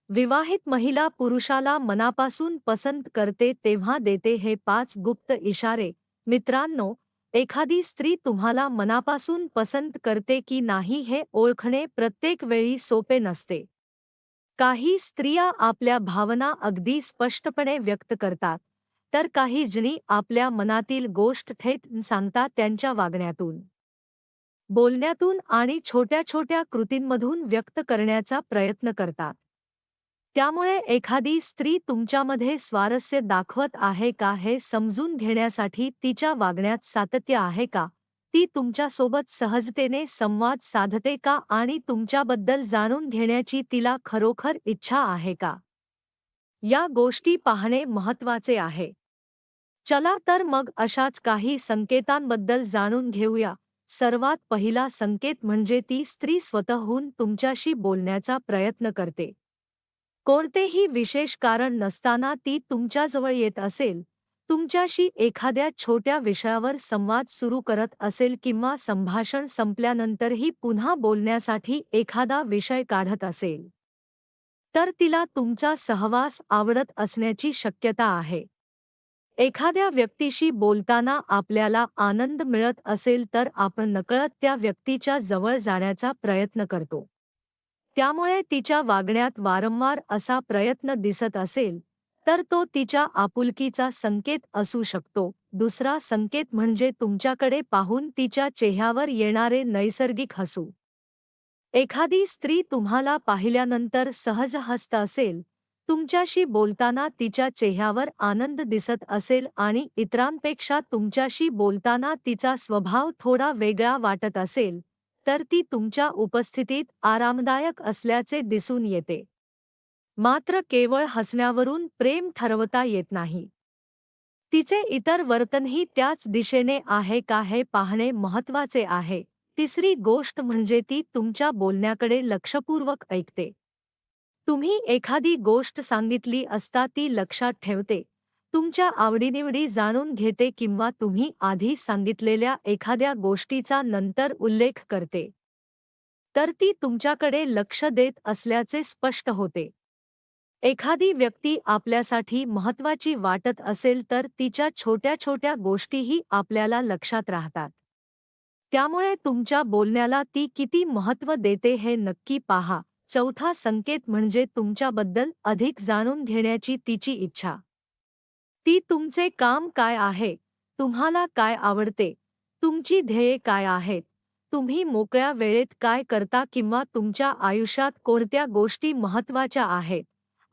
विवाहित महिला पुरुषाला मनापासून पसंत करते तेव्हा देते हे 5 गुप्त इशारे. मित्रांनो, एखादी स्त्री तुम्हाला मनापासून पसंत करते की नाही हे ओळखणे प्रत्येक वेळी सोपे नसते. काही स्त्रिया आपल्या भावना अगदी स्पष्टपणे व्यक्त करतात, तर काही जणी आपल्या मनातील गोष्ट थेट सांगतात त्यांच्या वागण्यातून, बोलण्यातून आणि छोट्या छोट्या कृतींमधून व्यक्त करण्याचा प्रयत्न करतात. त्यामुळे एखादी स्त्री तुमच्यामध्ये स्वारस्य दाखवत आहे का हे समजून घेण्यासाठी तिच्या वागण्यात सातत्य आहे का, ती तुमच्यासोबत सहजतेने संवाद साधते का आणि तुमच्याबद्दल जाणून घेण्याची तिला खरोखर इच्छा आहे का, या गोष्टी पाहणे महत्त्वाचे आहे. चला तर मग अशाच काही संकेतांबद्दल जाणून घेऊया. सर्वात पहिला संकेत म्हणजे ती स्त्री स्वतःहून तुमच्याशी बोलण्याचा प्रयत्न करते. कोणतेही विशेष कारण नसताना ती तुमच्याजवळ येत असेल, तुमच्याशी एखाद्या छोट्या विषयावर संवाद सुरू करत असेल किंवा संभाषण संपल्यानंतरही पुन्हा बोलण्यासाठी एखादा विषय काढत असेल, तर तिला तुमचा सहवास आवडत असण्याची शक्यता आहे. एखाद्या व्यक्तीशी बोलताना आपल्याला आनंद मिळत असेल तर आपण नकळत त्या व्यक्तीच्या जवळ जाण्याचा प्रयत्न करतो. त्यामुळे तिच्या वागण्यात वारंवार असा प्रयत्न दिसत असेल, तर तो तिच्या आपुलकीचा संकेत असू शकतो. दुसरा संकेत म्हणजे तुमच्याकडे पाहून तिच्या चेहऱ्यावर येणारे नैसर्गिक हसू. एखादी स्त्री तुम्हाला पाहिल्यानंतर सहज हसत असेल, तुमच्याशी बोलताना तिच्या चेहऱ्यावर आनंद दिसत असेल आणि इतरांपेक्षा तुमच्याशी बोलताना तिचा स्वभाव थोडा वेगळा वाटत असेल, तर ती तुमच्या उपस्थितीत आरामदायक असल्याचे दिसून येते. मात्र केवळ हसण्यावरून प्रेम ठरवता येत नाही. तिचे इतर वर्तनही त्याच दिशेने आहे का हे पाहणे महत्त्वाचे आहे. तिसरी गोष्ट म्हणजे ती तुमच्या बोलण्याकडे लक्षपूर्वक ऐकते. तुम्ही एखादी गोष्ट सांगितली असता ती लक्षात ठेवते, तुमच्या आवडीनिवडी जाणून घेते किंवा तुम्ही आधी सांगितलेल्या एखाद्या गोष्टीचा नंतर उल्लेख करते. तर ती तुमच्याकडे लक्ष देत असल्याचे स्पष्ट होते. एखादी व्यक्ती आपल्यासाठी महत्त्वाची वाटत असेल तर तिच्या छोट्या छोट्या गोष्टीही आपल्याला लक्षात राहतात. त्यामुळे तुमच्या बोलण्याला ती किती महत्त्व देते हे नक्की पाहा. चौथा संकेत म्हणजे तुमच्याबद्दल अधिक जाणून घेण्याची तिची इच्छा. ती तुमचे काम काय आहे, तुम्हाला काय आवडते, तुमची ध्येये काय आहेत, तुम्ही मोकळ्या वेळेत काय करता किंवा तुमच्या आयुष्यात कोणत्या गोष्टी महत्त्वाच्या आहेत,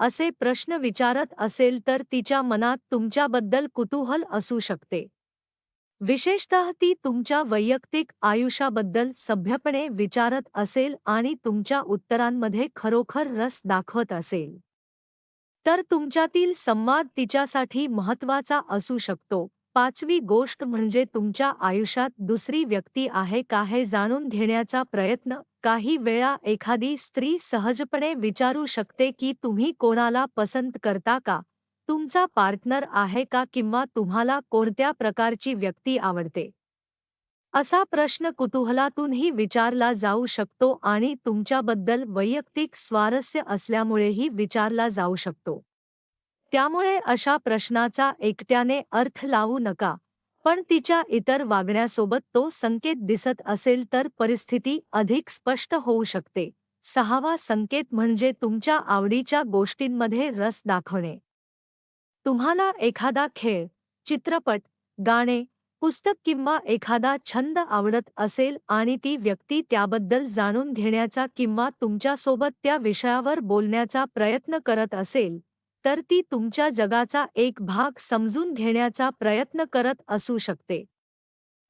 असे प्रश्न विचारत असेल तर तिच्या मनात तुमच्याबद्दल कुतूहल असू शकते. विशेषतः ती तुमच्या वैयक्तिक आयुष्याबद्दल सभ्यपणे विचारत असेल आणि तुमच्या उत्तरांमध्ये खरोखर रस दाखवत असेल, तर तुमच्यातील संवाद तिच्यासाठी महत्त्वाचा असू शकतो. पाचवी गोष्ट म्हणजे तुमच्या आयुष्यात दुसरी व्यक्ती आहे का हे जाणून घेण्याचा प्रयत्न. काही वेळा एखादी स्त्री सहजपणे विचारू शकते की तुम्ही कोणाला पसंत करता का, तुमचा पार्टनर आहे का किंवा तुम्हाला कोणत्या प्रकारची व्यक्ती आवडते. असा प्रश्न कुतूहलातूनही विचारला जाऊ शकतो आणि तुमच्याबद्दल वैयक्तिक स्वारस्य असल्यामुळेही विचारला जाऊ शकतो. त्यामुळे अशा प्रश्नाचा एकट्याने अर्थ लावू नका, पण तिच्या इतर वागण्यासोबत तो संकेत दिसत असेल तर परिस्थिती अधिक स्पष्ट होऊ शकते. सहावा संकेत म्हणजे तुमच्या आवडीच्या गोष्टींमध्ये रस दाखवणे. तुम्हाला एखादा खेळ, चित्रपट, गाणे, पुस्तक किंवा एखादा छंद आवडत असेल आणि ती व्यक्ती त्याबद्दल जाणून घेण्याचा किंवा तुमच्यासोबत त्या विषयावर बोलण्याचा प्रयत्न करत असेल, तर ती तुमच्या जगाचा एक भाग समजून घेण्याचा प्रयत्न करत असू शकते.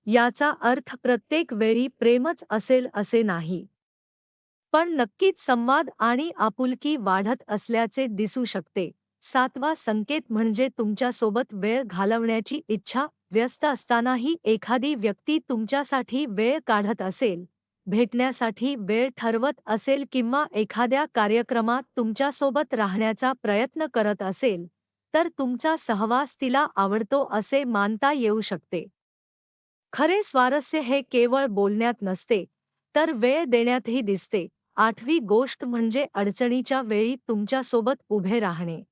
याचा अर्थ प्रत्येक वेळी प्रेमच असेल असे नाही, पण नक्कीच संवाद आणि आपुलकी वाढत असल्याचे दिसू शकते. सातवा संकेत म्हणजे तुमच्यासोबत वेळ घालवण्याची इच्छा. व्यस्त असतानाही एखादी व्यक्ती तुमच्यासाठी वेळ काढत असेल, भेटण्यासाठी वेळ ठरवत असेल किंवा एखाद्या कार्यक्रमात तुमच्यासोबत राहण्याचा प्रयत्न करत असेल, तर तुमचा सहवास तिला आवडतो असे मानता येऊ शकते. खरे स्वारस्य हे केवळ बोलण्यात नसते, तर वेळ देण्यातही दिसते. आठवी गोष्ट म्हणजे अडचणीच्या वेळी तुमच्यासोबत उभे राहणे.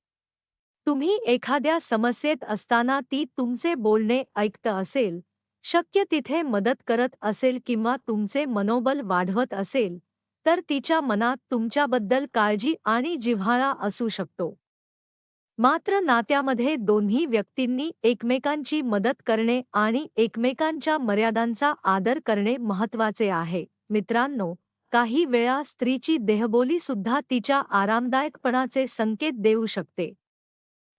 तुम्ही एखाद्या समस्येत असताना ती तुमचे बोलणे ऐकत असेल, शक्य तिथे मदत करत असेल किंवा तुमचे मनोबल वाढवत असेल, तर तिच्या मनात तुमच्याबद्दल काळजी आणि जिव्हाळा असू शकतो. मात्र नात्यामध्ये दोन्ही व्यक्तींनी एकमेकांची मदत करणे आणि एकमेकांच्या मर्यादांचा आदर करणे महत्त्वाचे आहे. मित्रांनो, काही वेळा स्त्रीची देहबोली सुद्धा तिच्या आरामदायकपणाचे संकेत देऊ शकते.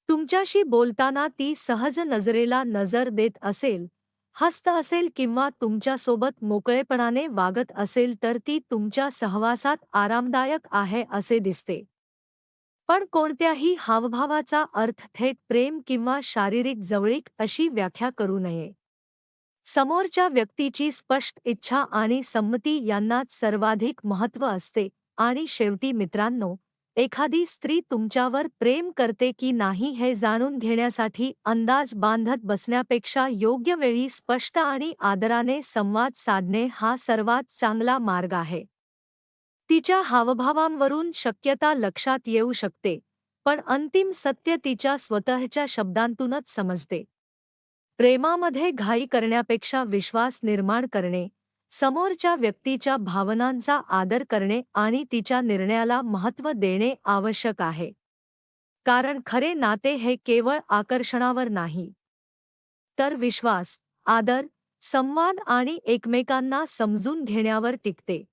तुमच्याशी बोलताना ती सहज नजरेला नजर देत असेल, हसत असेल किंवा तुमच्यासोबत मोकळेपणाने वागत असेल तर ती तुमच्या सहवासात आरामदायक आहे असे दिसते. पण कोणत्याही हावभावाचा अर्थ थेट प्रेम किंवा शारीरिक जवळीक अशी व्याख्या करू नये. समोरच्या व्यक्तीची स्पष्ट इच्छा आणि संमती यांनाच सर्वाधिक महत्त्व असते. आणि शेवटी मित्रांनो, एखादी स्त्री तुमच्यावर प्रेम करते की नाही हे जाणून घेण्यासाठी अंदाज बांधत बसण्यापेक्षा योग्य वेळी स्पष्ट आणि आदराने संवाद साधणे हा सर्वात चांगला मार्ग आहे. तिच्या हावभावांवरून शक्यता लक्षात येऊ शकते, पण अंतिम सत्य तिच्या स्वतःच्या शब्दांतूनच समजते. प्रेमामध्ये घाई करण्यापेक्षा विश्वास निर्माण करणे, समोरच्या व्यक्तीच्या भावनांचा आदर करणे आणि तिच्या निर्णयाला महत्त्व देणे आवश्यक आहे. कारण खरे नाते हे केवळ आकर्षणावर नाही, तर विश्वास, आदर, संवाद आणि एकमेकांना समजून घेण्यावर टिकते.